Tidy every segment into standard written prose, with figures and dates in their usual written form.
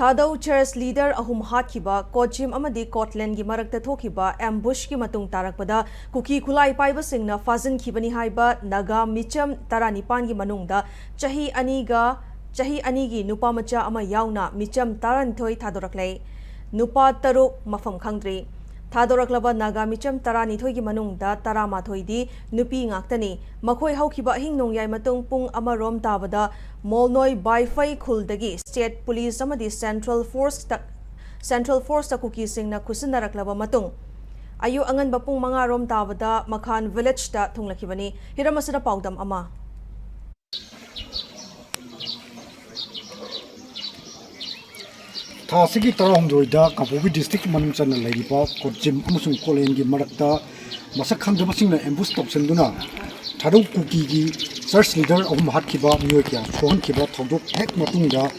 Thadau Church leader ahum hatkiba Kochim amadi Scotland gi marakta thokiba ambush ki matung tarakpada kuki khulai paiba singna fazin khibani haiba naga micham taranipan gi manungda chahi ani gi nupa macha ama yauna micham taranthoi thadoraklei nupa taruk mafam khangdri Thadoraklaba naga micham taranithoi gi manungda taramathoi di nupi ngaktani makhoi haukiba hingnong yai matung pung amarom tabada Molnoi Baifai Khuldagi State Police amadi Central Force ta kuki singna kusinaraklaba matung ayu angan bapung mga rom tabada Makhan village ta thunglakibani hiramasada paudam ama Thasigi Tarahumdoida, Kapovi district Manumsan Ladipa, Kochim Amusung Kolengi Marakta, Masakhan Damasing ambush Topsenduna, Tadu Kuki, Church leader of Mahatkiba, Muekia, Chuan Kiba, Todok Hek Matunga,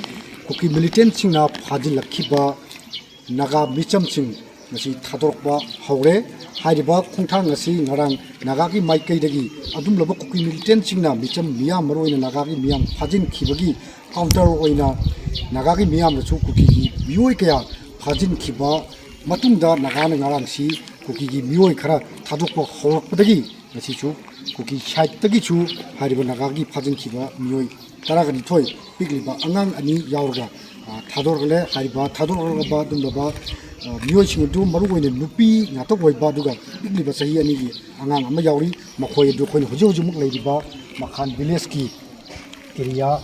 Kuki militant Singna, Hadila Kiba, Naga Micham Sing, Nasi Tadokba, Haure, Haidiba, Kuntang Nasi, Narang, Nagaki Maike Degi, Adum Labo Kuki militant Singna, Micham Miam in Nagaki Miam, Hajin Kibagi, counter oina Nagaki Miam the Kuki, Muekia, Hajin Kiba, Matunda, Nagana Narangsi, Kuki, Muekara, Tadokba, Horpagi, Nasichu. Kuki Chai Tagichu, Hariba Nagagi, Pajin Kiba, Mui, Taragani Toy, Bigliba, Angang Ani Yaurga, Tadorle, Hariba, Tadoraba, Dundaba, Muich do Maru in Nupi, Natokoi Baduga, Bigliba Sahi Ani, Angang Amayauri, Makoy Dukon, Hojumuk Ladyba, Makhan Vileski, Area,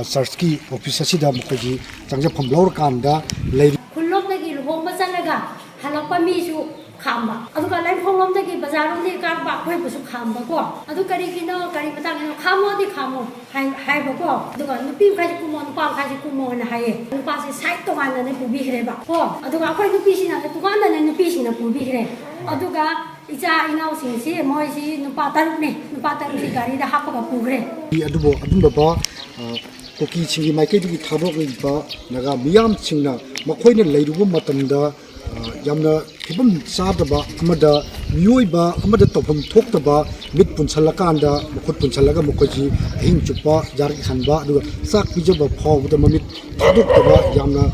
Sarski, Officida Mokoji, Tanga Pamblor Kanda, Lady Kulopagi, Homasanaga, Halapamishu. Kamba. Adu kalian kolom dagi bazaar dagi kar bakoi busuk kamba ko. Adu kari kino kari batang kino kamo di kamo hai bako. Adu kan nupi kasi kumo nupa kasi kumo na hai. Nupa si site to kan na pubi hire ba. Ko adu ka koi nupi si na tu kan na nupi si na pubi hire. Adu ka ica inau sing si moi si nupa taruk si kari dah hapa ka pugre. Adu bo adu bapa koki chingi maike dagi tharok ni ba naga miam chingna makoi na leirubo matamda Yamna Kibum Sadaba, Amada, Muiba, Amada Topum Toktaba, Mid Punsalakanda, Mukut Punsalaga Mukoji, Hing Chupa, Jarik Hanba, Sak Bijaba Paw with the Mamit, Tadukaba, Yamna,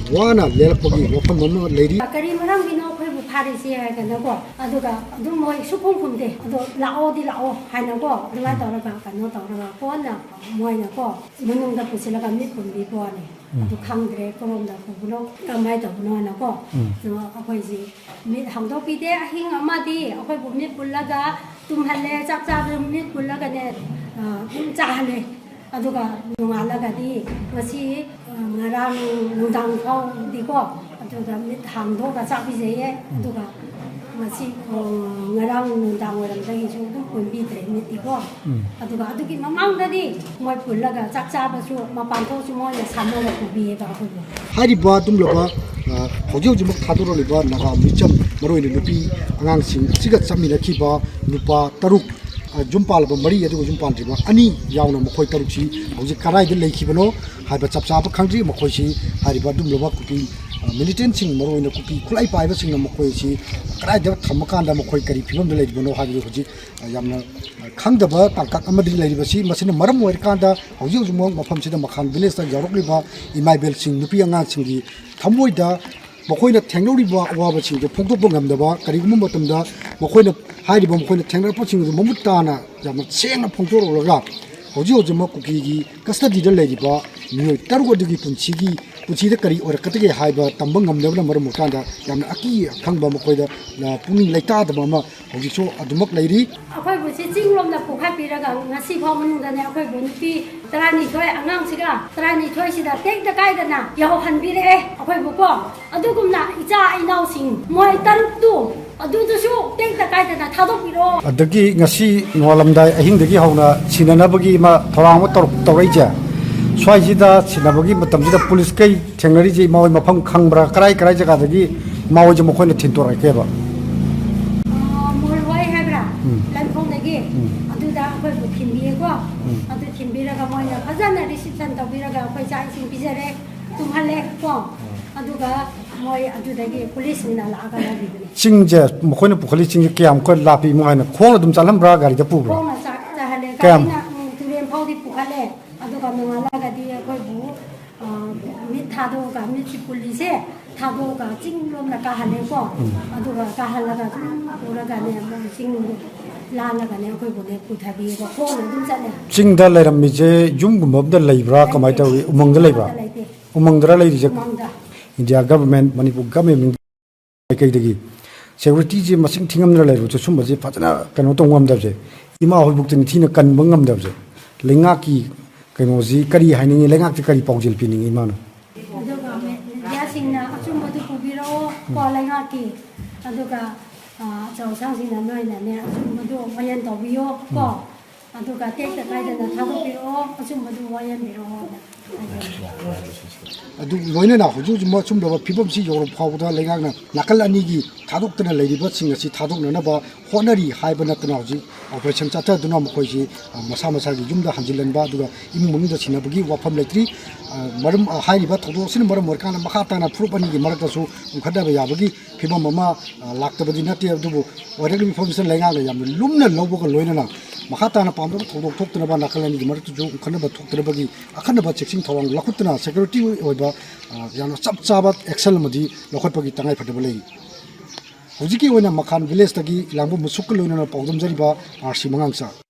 Wana, Lelpagi, Wapamama lady. Karimaram Bino Paris here at the Nago, Aduga, Dumo, Supum de, Lao di Lao, Hanago, the Mataraka, Notara, Pona, Moinago, Munum the Pusilaga Mipum Bipone. Adu Kangre, Colomda, Pulo, Kamai of Noanago, Apoisi, Mid Hangdopide, Hing Amadi, Apo Mid Pulaga, Tumhale, Chapta, Mid Pulaga, Jahale, Aduga, Numalagadi, Masi, Marang, Mudang, Digo, Aduga Mid Hangdoga, Chapize, Aduga. Masih ngarang nundang orang lagi tu pun bidre miti ko. Aduh ki mamang tadi mau pulang ga cak basu mapanto semua ya sama lah kubi ba ko. Hari ba tum loba hojau jumak thadoro liba naga micham maro ini nupi angang sing sigat samina kiba nupa taruk jumpal ba mari adu jumpal riba ani yauna mokoi taruk si hoji karai de leikibano haiba chapcha ba khangri mokoi si hari ba dum loba kupi militant sing maro ina kupi khulai paiba sing na mokoi si karai de thamakanda mokoi kari phibam de leibano haiba hoji yamna khangdaba tangkak amadi leiba si masina maram oir kanda hoji jumong mafam sida Makhan village ta jarokliba imai bel sing nupi anga singi thamoida Makoina Tangloriba Wabaching, the Pogobungam, the Karigumutamda, Makoina Haidibum, Tangle Poching, the Momutana, Yamat Sena Pongoro Rap, Ojo Mokuki, Custody the Ladyba, New Targo de Punchigi, Puchida Kari or Katake Haiba, Tambangam, Never Mukanda, Yamaki, Kangba Mokoida, La Puni Leta, the Mama, Ojo Adumok Lady. Aku sitting room the Pukapi Raga, Nasi Pomun, the Nakobuki, Trani Toy, Anamsiga, Trani Toy, take the guidana, Yohan Bire, Akobuko, Adugumna, Ita, I now sing, Moi Tarutu, Adu the show, take the guidana, Tadopiro. Adagi Nasi Nolamda, I think the Gihona, Sinanabagi, Toramo Toraja, Swajida, Sinabagi, Matamida Police Kay, Tengariji, Maui Mapam Kangbra, Krai Karajagadi, Mawajamokona Tintora Keva. Aku kimbi ko, atu kimbi raga mo na kazana reception to biraga ko sa ising bizare tumhale ko, atu ga mo atu dagi police ni na laga na bibili. Singje mukhoina pukhali singje kiam ko lapi mo ana khong dum chalam bra gari da pu. Ko ma sa hale ka na turen phau di pukhale, atu ga ngala ga di ko bu mit 타도가 밑이 뿔리세 타도가 찡롬나 까하네고 아도가 까할라가 오라가네 뭐 찡놈도 라라가네 거기 보내 부타비고 고는 좀 자네 징다 레람미제 쭝구멈다 레이브라 까마이 타위 우멍다 레이브라 우멍드라 레이리제 망다 인디아 government Manipur government कईदगी security जे मसिंग थिंगमना लेरो सुमबजे फजना कनो तोंगमदबजे इमा होलबुक्तनि थिना कनब ngamदबजे लेंगाकी कनोजी करी हाइनिंग लेंगाकी करी पाउजिल pinning इमानो aduga yasinna achumadu kubiro kolenga aduga chawsangsina noina ne achumadu wayan tobiyo ko aduga tekta kaidana thadopiro achumadu wayan biro अदु लोइनना हुजु जुम सुमदब फिबमसि your फावदा लेगागना नाकल अनिगी थादोक्तना लेरिबा सिंगसि थादोक्ननबा honorary हाइबा नतना हुजि operation चाता दुना मखोइसि मसा मसागी जुमदा हंजिलनबा दुगा इमु मनुदा सिनबगी वाफम लेत्रि मरम हाइरिबा थोदो सिन मरम मरकाना मखाताना प्रूफ अनिगी मरकसु उखदबा याबगी फिबम अमा लाक्तबदि नति अदुबु ओरेगि इन्फॉर्मेशन लेगागा याम लुमना लौबगा लोइनना मखाताना पामदो थोदोक थोक्तनबा नाकल अनिगी मरकसु उखनबा थोक्तरबगी अखनबा चेकिंग थोरंग लखुतना सिक्योरिटी ओइबा यानो चप चाबा एक्सेल मदी लखोटपगी तंगाई फटबा लेई हुजिकी ओइना मखान विलेज तगी लांबो मुसुक लोइना पाउदम जरिबा आरसी मंगांगसा